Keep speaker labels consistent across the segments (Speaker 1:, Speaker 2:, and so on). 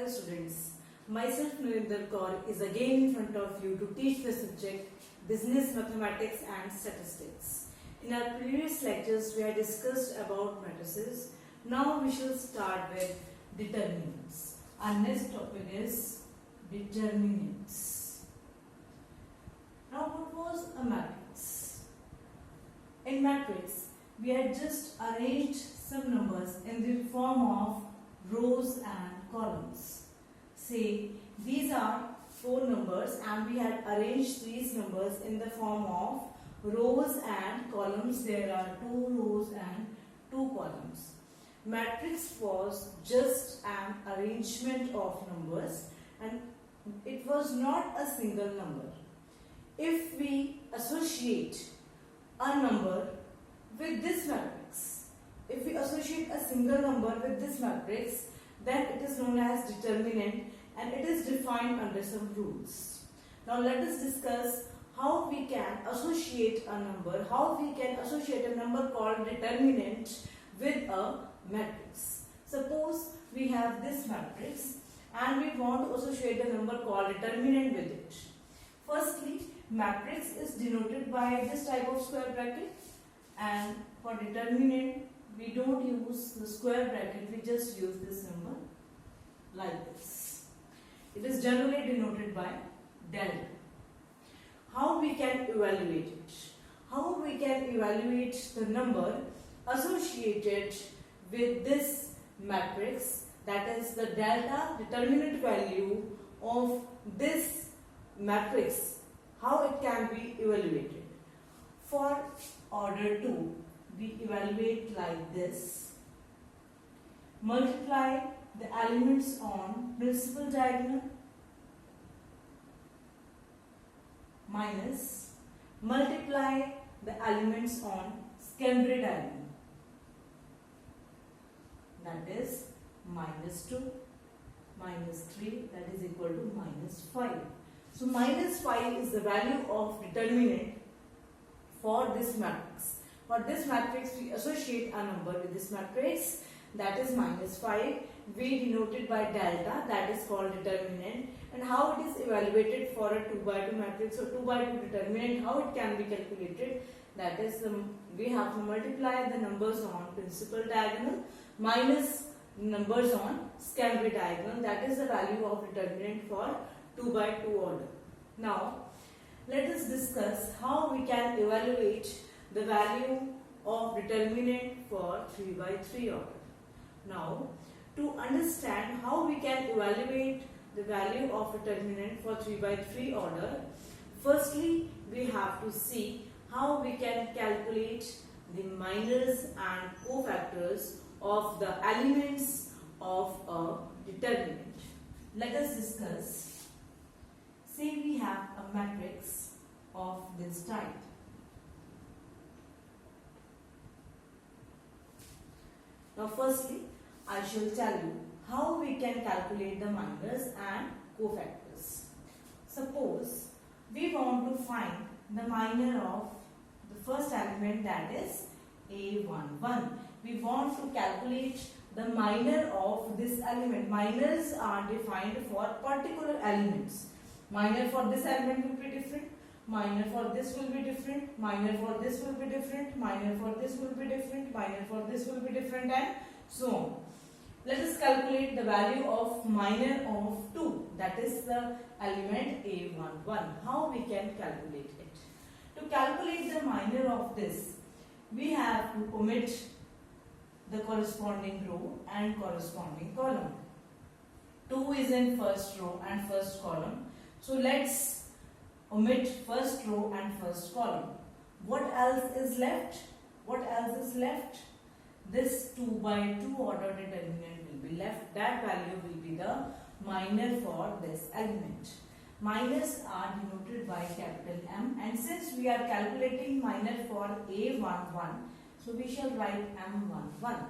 Speaker 1: Hello students, myself Narinder Kaur is again in front of you to teach the subject Business Mathematics and Statistics. In our previous lectures we had discussed about matrices. Now we shall start with determinants. Our next topic is determinants. Now what was a matrix? In matrix we had just arranged some numbers in the form of rows and columns. Say these are 4 numbers and we had arranged these numbers in the form of rows and columns. There are 2 rows and 2 columns. Matrix was just an arrangement of numbers and it was not a single number. If we associate a number with this matrix, if we associate a single number with this matrix, then it is known as determinant and it is defined under some rules. Now let us discuss how we can associate a number, how we can associate a number called determinant with a matrix. Suppose we have this matrix and we want to associate a number called determinant with it. Firstly, matrix is denoted by this type of square bracket, and for determinant we don't use the square bracket, we just use this number like this. It is generally denoted by delta. How we can evaluate it? How we can evaluate the number associated with this matrix, that is the delta determinant value of this matrix, how it can be evaluated. For order 2, we evaluate like this. Multiply the elements on principal diagonal minus multiply the elements on secondary diagonal. That is minus 2, minus 3, that is equal to minus 5. So minus 5 is the value of determinant for this matrix. For this matrix we associate a number with this matrix, that is minus 5. We denote it by delta, that is called determinant. And how it is evaluated for a 2 by 2 matrix or 2 by 2 determinant, how it can be calculated, that is we have to multiply the numbers on principal diagonal minus numbers on secondary diagonal, that is the value of determinant for 2 by 2 order. Now let us discuss how we can evaluate the value of determinant for 3 by 3 order. Now, to understand how we can evaluate the value of determinant for 3 by 3 order, firstly we have to see how we can calculate the minors and cofactors of the elements of a determinant. Let us discuss. Say we have a matrix of this type. Now firstly, I shall tell you how we can calculate the minors and cofactors. Suppose we want to find the minor of the first element, that is A11. We want to calculate the minor of this element. Minors are defined for particular elements. Minor for this element will be different, minor for this will be different, minor for this will be different, minor for this will be different, minor for this will be different, and so on. Let us calculate the value of minor of 2, that is the element A11. How we can calculate it? To calculate the minor of this, we have to omit the corresponding row and corresponding column. 2 is in first row and first column. So let's omit first row and first column. What else is left? What else is left? This 2 by 2 order determinant will be left. That value will be the minor for this element. Minors are denoted by capital M, and since we are calculating minor for A11, so we shall write M11.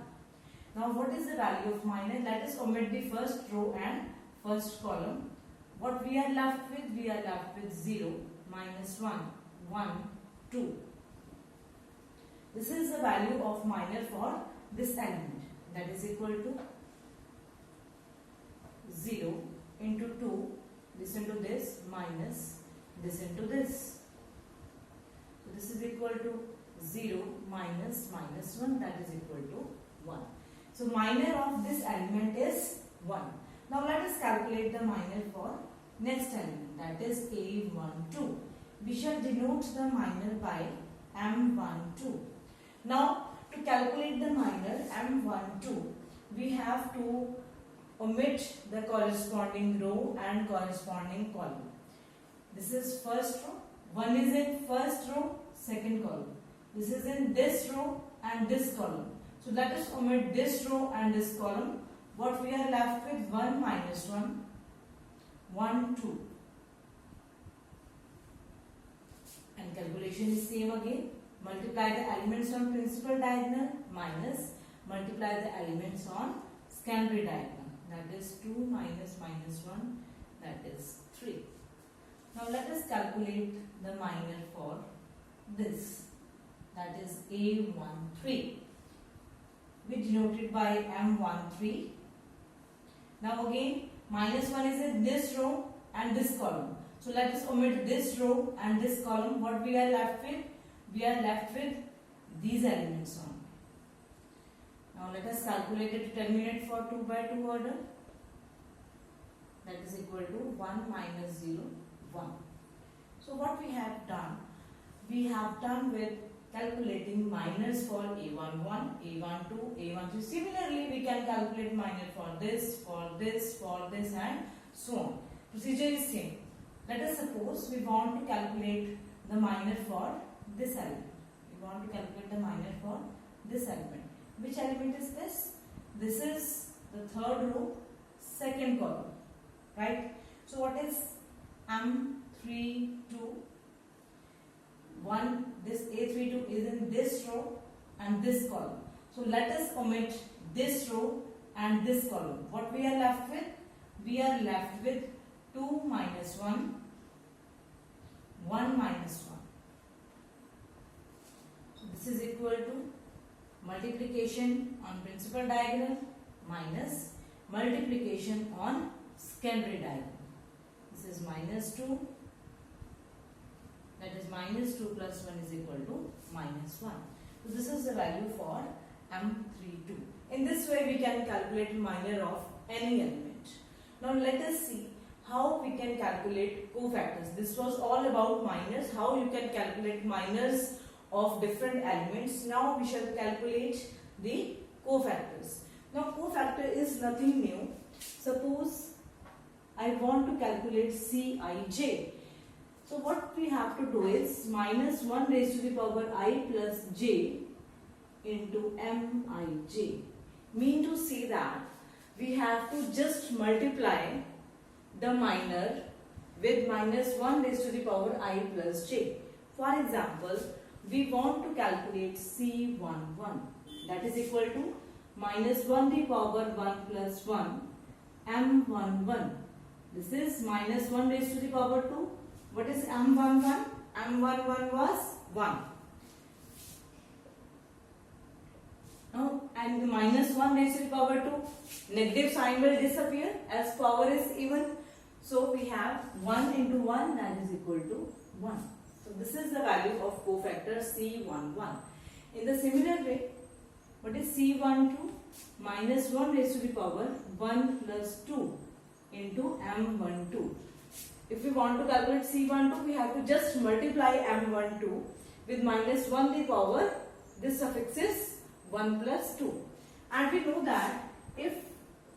Speaker 1: Now what is the value of minor? Let us omit the first row and first column. What we are left with? We are left with 0, minus 1, 1, 2. This is the value of minor for this element, that is equal to 0 into 2, this into this, minus this into this. So this is equal to 0 minus minus 1, that is equal to 1. So minor of this element is 1. Now let us calculate the minor for next element, that is A12. We shall denote the minor by M12. Now to calculate the minor M12, we have to omit the corresponding row and corresponding column. This is first row. One is in first row, second column. This is in this row and this column. So let us omit this row and this column. What we are left with, 1 minus 1, 1, 2. And calculation is same again. Multiply the elements on principal diagonal minus multiply the elements on secondary diagonal. That is 2 minus minus 1, that is 3. Now let us calculate the minor for this, that is A13. We denote it by M13. Now again minus 1 is in this row and this column. So let us omit this row and this column. What we are left with? We are left with these elements only. Now let us calculate a determinant for 2 by 2 order. That is equal to 1 minus 0, 1. So what we have done? We have done with calculating minors for A11, A12, A13. Similarly, we can calculate minor for this and so on. Procedure is same. Let us suppose we want to calculate the minor for this element. We want to calculate the minor for this element. Which element is this? This is the third row, second column. Right? So what is M32? 1, this A32 is in this row and this column. So let us omit this row and this column. What we are left with? We are left with 2 minus 1, 1 minus 1. So this is equal to multiplication on principal diagonal minus multiplication on secondary diagonal. This is minus 2. That is minus 2 plus 1 is equal to minus 1. So this is the value for M32. In this way we can calculate minor of any element. Now let us see how we can calculate cofactors. This was all about minors, how you can calculate minors of different elements. Now we shall calculate the cofactors. Now cofactor is nothing new. Suppose I want to calculate Cij. So what we have to do is minus 1 raised to the power I plus j into Mij. Mean to say that we have to just multiply the minor with minus 1 raised to the power I plus j. For example, we want to calculate C11. That is equal to minus 1 to the power 1 plus 1 M11. This is minus 1 raised to the power 2. What is M11? M11 was 1. Now, and minus 1 raised to the power 2, negative sign will disappear as power is even. So we have 1 into 1, that is equal to 1. So this is the value of cofactor C11. In the similar way, what is C12? Minus 1 raised to the power 1 plus 2 into M12. If we want to calculate C12, we have to just multiply M12 with minus 1 to the power, this suffix is 1 plus 2. And we know that if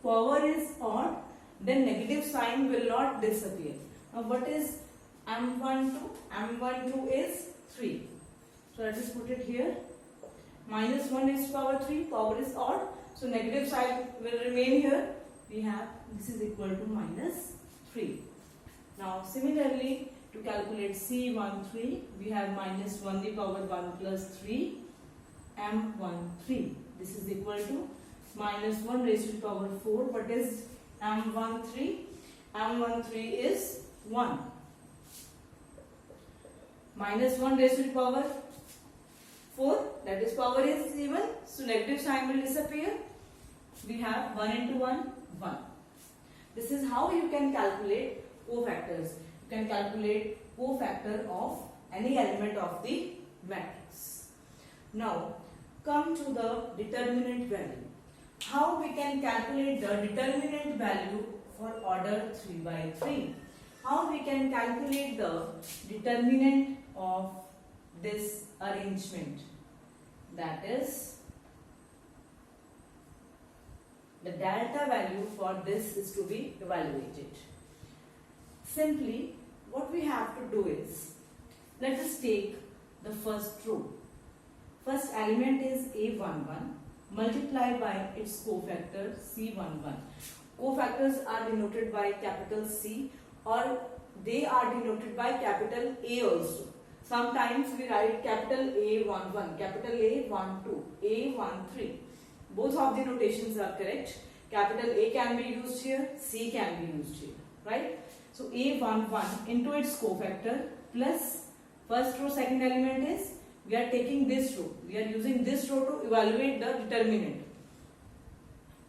Speaker 1: power is odd, then negative sign will not disappear. Now what is M12? M12 is 3. So let us put it here. Minus 1 raised to power 3, power is odd. So negative sign will remain here. We have this is equal to minus 3. Now similarly, to calculate C13, we have minus 1 to the power 1 plus 3 M13. This is equal to minus 1 raised to the power 4. What is M13? M13 is 1. Minus 1 raised to the power 4, that is power is even, so negative sign will disappear. We have 1 into 1, 1. This is how you can calculate cofactors. You can calculate cofactor of any element of the matrix. Now come to the determinant value. How we can calculate the determinant value for order 3 by 3? How we can calculate the determinant of this arrangement? That is, the delta value for this is to be evaluated. Simply, what we have to do is, let us take the first row. First element is A11 multiplied by its cofactor C11. Cofactors are denoted by capital C, or they are denoted by capital A also. Sometimes we write capital A11, capital A12, A13. Both of the notations are correct. Capital A can be used here, C can be used here, right? So A11 into its cofactor plus first row second element is, we are taking this row. We are using this row to evaluate the determinant.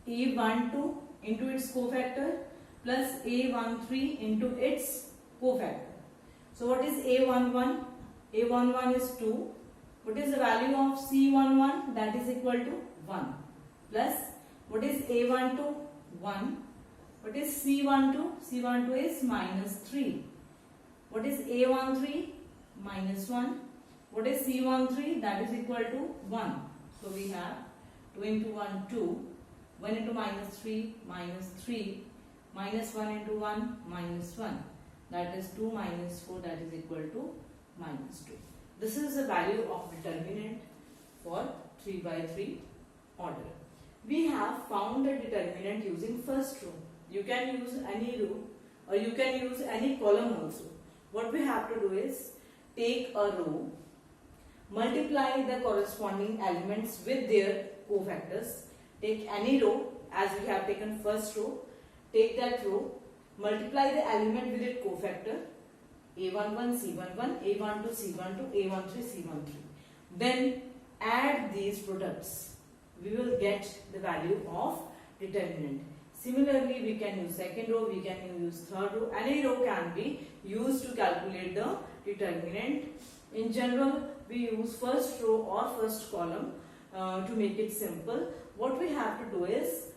Speaker 1: A12 into its cofactor plus A13 into its cofactor. So what is A11? A11 is 2. What is the value of C11? That is equal to 1. Plus, what is A12? 1. What is C12? C12 is minus 3. What is A13? Minus 1. What is C13? That is equal to 1. So we have 2 into 1, 2. 1 into minus 3, minus 3. Minus 1 into 1, minus 1. That is 2 minus 4, that is equal to minus 2. This is the value of determinant for 3 by 3 order. We have found the determinant using first row. You can use any row or you can use any column also. What we have to do is take a row, multiply the corresponding elements with their cofactors. Take any row, as we have taken first row, take that row, multiply the element with its cofactor, A11 C11, A12 C12, A13 C13. Then add these products. We will get the value of determinant. Similarly, we can use second row, we can use third row. Any row can be used to calculate the determinant. In general, we use first row or first column to make it simple. What we have to do is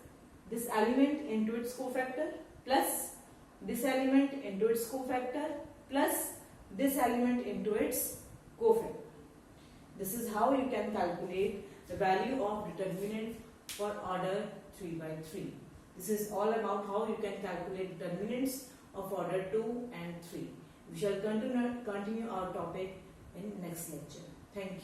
Speaker 1: this element into its cofactor plus this element into its cofactor plus this element into its cofactor. This is how you can calculate the value of determinant for order 3 by 3. This is all about how you can calculate determinants of order 2 and 3. We shall continue our topic in next lecture. Thank you.